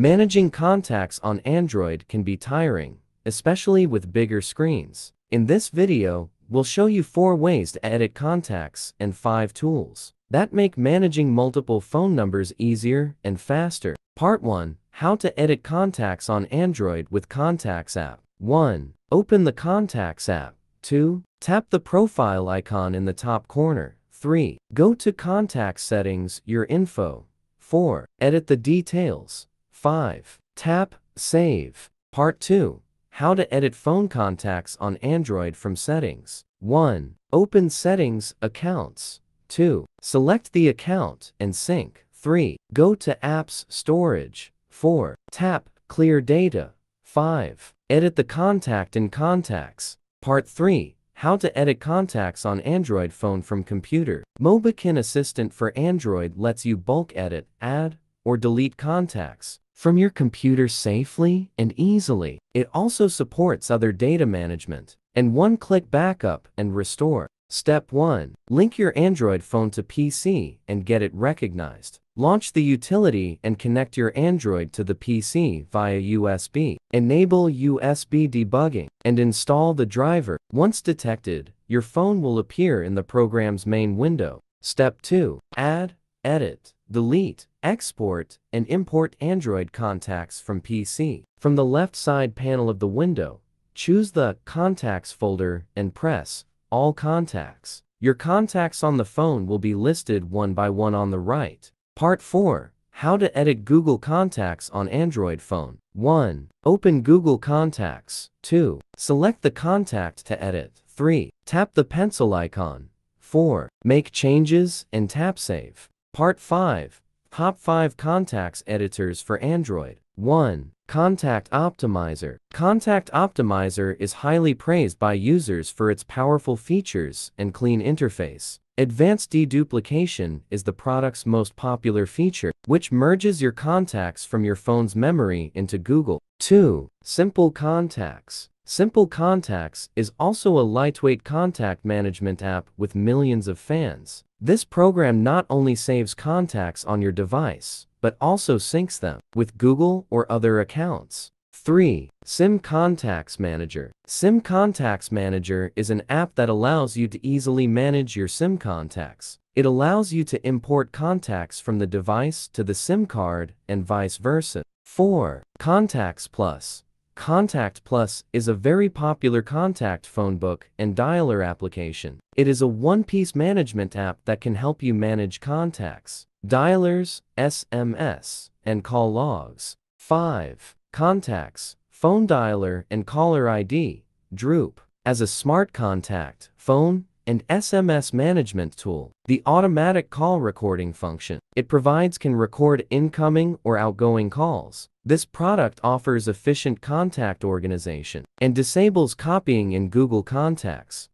Managing contacts on Android can be tiring, especially with bigger screens. In this video, we'll show you 4 ways to edit contacts and 5 tools that make managing multiple phone numbers easier and faster. Part 1. How to edit contacts on Android with Contacts app. 1. Open the Contacts app. 2. Tap the profile icon in the top corner. 3. Go to Contact Settings, Your Info. 4. Edit the details. 5. Tap Save. Part 2. How to edit phone contacts on Android from Settings. 1. Open Settings, Accounts. 2. Select the account and sync. 3. Go to Apps, Storage. 4. Tap Clear Data. 5. Edit the contact in Contacts. Part 3. How to edit contacts on Android phone from computer. Mobikin Assistant for Android lets you bulk edit, add, or delete contacts from your computer safely and easily. It also supports other data management and one-click backup and restore. Step 1. Link your Android phone to PC and get it recognized. Launch the utility and connect your Android to the PC via USB. Enable USB debugging and install the driver. Once detected, your phone will appear in the program's main window. Step 2. Add, edit, delete, export, and import Android contacts from PC. From the left side panel of the window, choose the Contacts folder and press All Contacts. Your contacts on the phone will be listed one by one on the right. Part 4. How to edit Google Contacts on Android phone. 1. Open Google Contacts. 2. Select the contact to edit. 3. Tap the pencil icon. 4. Make changes and tap Save. Part 5. Top 5 contacts editors for Android. 1. Contact Optimizer. Contact Optimizer is highly praised by users for its powerful features and clean interface. Advanced Deduplication is the product's most popular feature, which merges your contacts from your phone's memory into Google. 2. Simple Contacts. Simple Contacts is also a lightweight contact management app with millions of fans. This program not only saves contacts on your device, but also syncs them with Google or other accounts. 3. SIM Contacts Manager. SIM Contacts Manager is an app that allows you to easily manage your SIM contacts. It allows you to import contacts from the device to the SIM card and vice versa. 4. Contacts Plus. Contact Plus is a very popular contact phone book and dialer application. It is a one-piece management app that can help you manage contacts, dialers, SMS, and call logs. 5. Contacts, Phone Dialer and Caller ID, Droop. As a smart contact, phone, and SMS management tool, the automatic call recording function it provides can record incoming or outgoing calls. This product offers efficient contact organization and disables copying in Google Contacts.